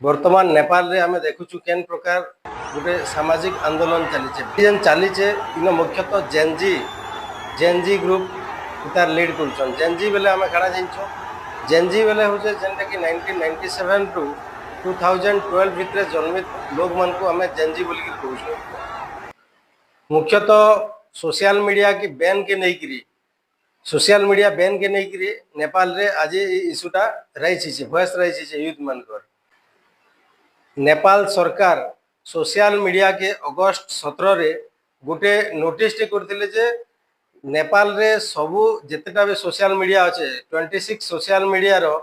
वर्तमान नेपाल रे आमे देखुछु केन प्रकार गोटे सामाजिक आंदोलन चलीचे इन मुख्यतः जेनजी ग्रुप तार लीड करछन। जेनजी बेले आमे काना जिनछो जेनजी बेले होचे जेनटा कि 1997 टू 2012 भितरे जन्मित लोग मन को आमे जेनजी बोली के कहूछु। मुख्यतः सोशल मीडिया की बैन के नहीं करी सोशल मीडिया बैन के नहीं करी नेपाल रे आज इशूटा रही छी वॉइस रही छी यूथ मनकर। नेपाल सरकार सोशल मीडिया के अगस्त 17 रे गोटे नोटिस टे करथिले जे नेपाल रे सबु जेतेटा भी सोशल मीडिया अच्छे 26 सोशल मीडिया रो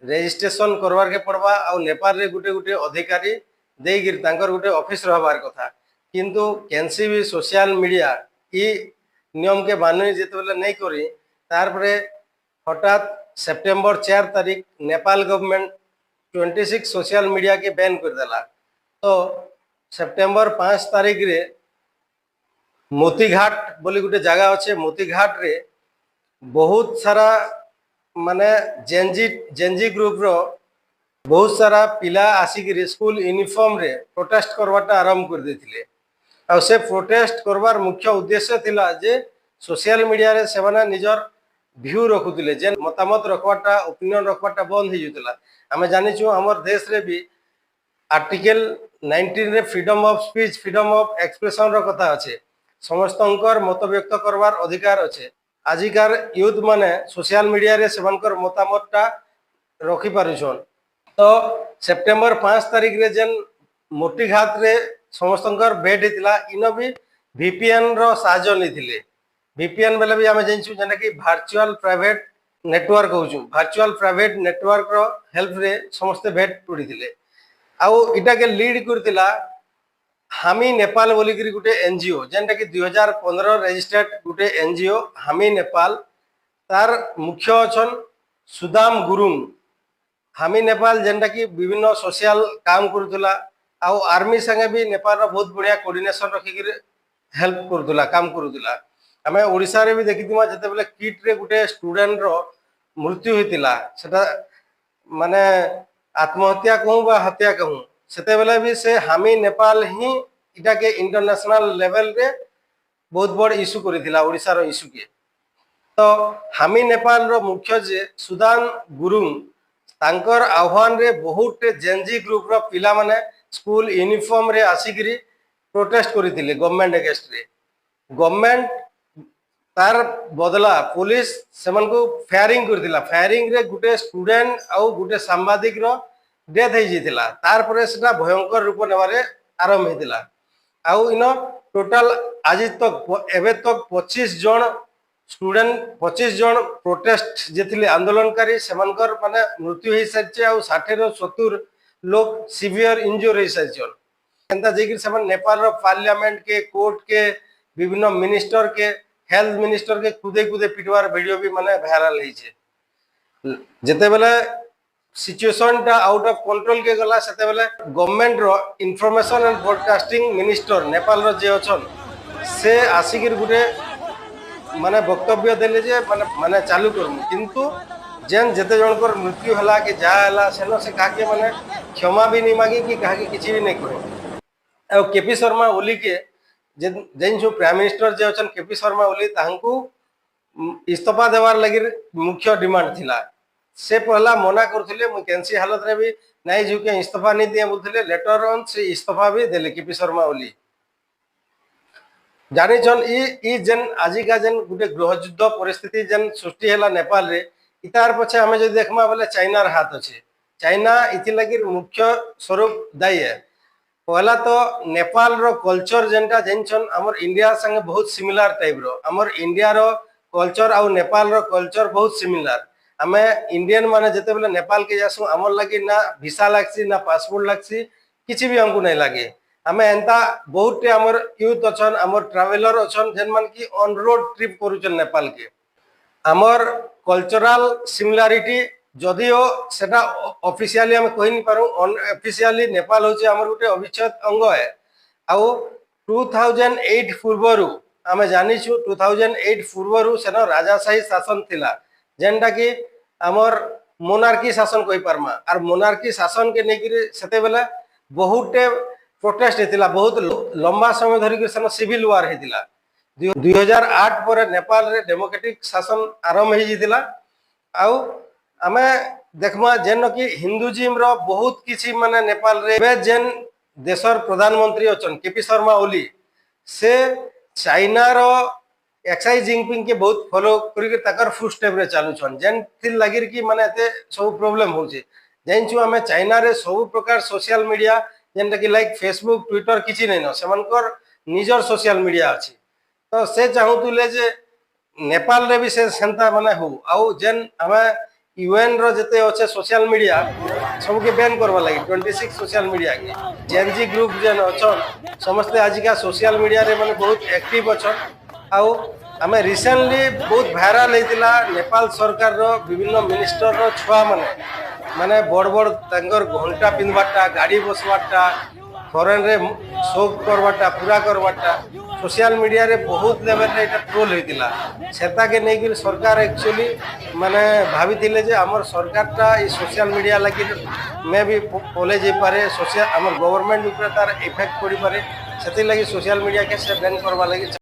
रजिस्ट्रेशन करवार के पड़वा आ नेपाल रे गोटे गोटे अधिकारी देगिर तांकर गोटे ऑफिस रहबार कथा किंतु कैंसी भी सोशल मीडिया ई नियम के मानने जेते बेले नहीं करी तार परे हठात सेप्टेम्बर 4 तारीख नेपाल गवर्नमेंट 26 सोशल मीडिया के बैन कर देला। तो सेप्टेम्बर 5 तारीख रे मोतीघाट बोली गोटे जगह अच्छे मोतीघाट रे बहुत सारा माने जेनजी ग्रुप रो बहुत सारा पिला आसिक स्कूल यूनिफॉर्म रे प्रोटेस्ट करवाटा आरंभ कर देथिले। आ से प्रोटेस्ट करवार मुख्य उद्देश्य थिला जे सोशल मीडिया रे सेमाने निजर व्यू रखुतिले जे मतामत रखवाटा ओपिनियन रखवाटा बंद हो जाता। आमे जानिछु हमर देश रे भी आर्टिकल 19 रे freedom of speech freedom of expression रो कथा अच्छे समस्तंकर मत व्यक्त करवार अधिकार अच्छे। आजिकार यूथ माने सोशल मीडिया रे सेमानकर मतामतटा रखी पारुछन। तो सेप्टेम्बर 5 तारीख रे जेन मोतीघाट रे समस्तंकर भेट हितला इन भी VPN रो साहाय्य नहीं। VPN बेले भी आमे जानछु जेना कि वर्चुअल प्राइवेट नेटवर्क होछु वर्चुअल प्राइवेट नेटवर्क रो हेल्प रे समस्त भेट पड़ीथिले। आउ इटा के लीड करतिला हामी नेपाल बोली करी गुटे एनजीओ जेनटा कि 2015 रजिस्टर्ड गुटे एनजीओ हामी नेपाल तार मुख्य अछन सुदाम गुरुङ। हामी नेपाल जेनटा कि विभिन्न सोशल काम करुला आउ आर्मी संगे भी नेपाल रो बहुत बढ़िया कोऑर्डिनेशन रखी हेल्प करुला काम करुला। आमे ओडिसा रे भी देखिथिमा जते बेले किट रे गुटे स्टूडेंट रो मृत्यु होइतिला सेटा माने आत्महत्या कहूँ बा हत्या कहूँ सेते बेले भी से हामी नेपाल ही इटा के इंटरनेशनल लेवल रे बहुत बड़ इश्यू करिथिला ओडिसा रो इश्यू के। तो हामी नेपाल रो मुख्य जे सुदान गुरुङ तांकर आह्वान रे बहुत जेनजी ग्रुप रो पिला माने स्कूल यूनिफॉर्म रे आसिकरी प्रोटेस्ट करिथिले गवर्नमेंट अगेंस्ट रे। गवर्नमेंट तार बदला पुलिस सेमन को फायरिंग करथिला। फायरिंग रे गुटे स्टूडेंट आउ गुटे सांबादिक रो डेथ हो जाइतिला। तार परे सेटा भयंकर रूप नेबारे आरंभ हेतिला। आउ इन टोटल आज तक एबे तक 25 जन स्टूडेंट 25 जन प्रोटेस्ट जेथिले आंदोलनकारी सेमनकर माने मृत्यु हो सारिचे आउ 60 रो 70 लोग सीवियर इंजर हो सारिचन। एंता जेकी सेमन नेपाल रो पार्लियामेंट के कोर्ट के विभिन्न मिनिस्टर के हेल्थ मिनिस्टर के कूदे कूदे पिटवार वीडियो भी माने वायरल होइछे। जेते बेले सिचुएशन टा आउट ऑफ कंट्रोल के गला सेते बेले गवर्नमेंट रो information and broadcasting minister Nepal रो जे अछन से आसिकिर गुटे माने वक्तव्य देले जे माने चालू करमु किंतु जेन जेते जनकर मृत्यु हला कि जा हला सेनो से काके माने क्षमा भी नहीं मांगी कि काके किछि भी नहीं कहे। और केपी शर्मा ओली के जेन जो प्राइम मिनिस्टर जे अछन केपी शर्मा ओली तांको इस्तीफा देवार लगी मुख्य डिमांड थिला। से पहला मना करथिले मु कैंसी हालत रे भी नहीं जो के इस्तीफा नहीं दिए बोलथिले लेटर ऑन से इस्तीफा भी देले केपी शर्मा ओली। जानि छन ई जेन आजिका जेन गुटे गृहयुद्ध परिस्थिति जेन सृष्टि हैला नेपाल रे इतार पछे हमें जो देखमा बोले चाइनार हाथ अच्छे। चाइना इथि लगी मुख्य स्वरूप दायी है। पहला तो नेपाल रो कल्चर जेनटा जेनछन हमर इंडिया संगे बहुत सिमिलर टाइप रो हमर इंडिया रो कल्चर आउ नेपाल रो कल्चर बहुत सिमिलर। हमें इंडियन माने जेते बेले नेपाल के जासु हमर लगी ना वीसा लागसी ना पासपोर्ट लागसी किछि भी हमको नहीं लागे। हमें एंता बहुत हमर यूथ अछन हमर ट्रैवलर अछन जेन मान की ऑन रोड ट्रिप करूछन नेपाल के। हमर कल्चरल सिमिलारिटी जदिओ सेटा ऑफिशियली हम कहि नहीं पारू अनऑफिशियली नेपाल होचे हमर गुटे अविच्छेद अंग है। आउ 2008 पूर्वरु आमे जानिछु 2008 पूर्वरु सेनो राजाशाही शासन थिला जेनटा कि हमर मोनार्की शासन कहि पारमा आर मोनार्की शासन के नेकिरी सेते बेला बहुते प्रोटेस्ट हेतिला बहुत लंबा समय धरि के सन सिविल वार हेतिला 2008 पर नेपाल रे डेमोक्रेटिक शासन आरंभ हे जितिला आउ आमे देखमा जेन कि हिंदुजिम रो बहुत किछि माने नेपाल रे बे जेन देशर प्रधानमंत्री अछन केपी शर्मा ओली से चाइना रो एक्साई जिनपिंग के बहुत फॉलो करिके ताकर फुट स्टेप रे चालू छन जेन थिल लागिर कि माने एते सब प्रॉब्लम होचे जेनछु हमें चाइना रे सब प्रकार सोशल मीडिया जेनटा कि लाइक फेसबुक ट्विटर किछि नै न सेमानकर निजर सोशल मीडिया अछि तो से चाहूतुले जे नेपाल रे भी से सेंता माने हो आउ जेन हमें यूएन रो जते अच्छे सोशल मीडिया सब के बैन करवा लगी 26 सोशल मीडिया के जेनजी ग्रुप जेन अछन समस्त आजिका सोशल मीडिया रे माने बहुत एक्टिव अछन आउ हमें रिसेंटली बहुत वायरल हेतिला नेपाल सरकार रो विभिन्न मिनिस्टर रो छुआ माने बड़ बड़ तंगर घंटा पिनबाटा गाड़ी बसबाटा फॉरेन रे शो करबाटा पूरा करबाटा सोशल मीडिया रे बहुत लेवल रे एटा ट्रोल हेतिला सेता के नै कि सरकार एक्चुअली माने भाबिथिले जे हमर सरकारटा ई सोशल मीडिया लागि मे भी पोले जे पारे सोशल हमर गवर्नमेंट ऊपर तार इफेक्ट पड़ी पारे सेति लागि सोशल मीडिया के से बैन करबा लागि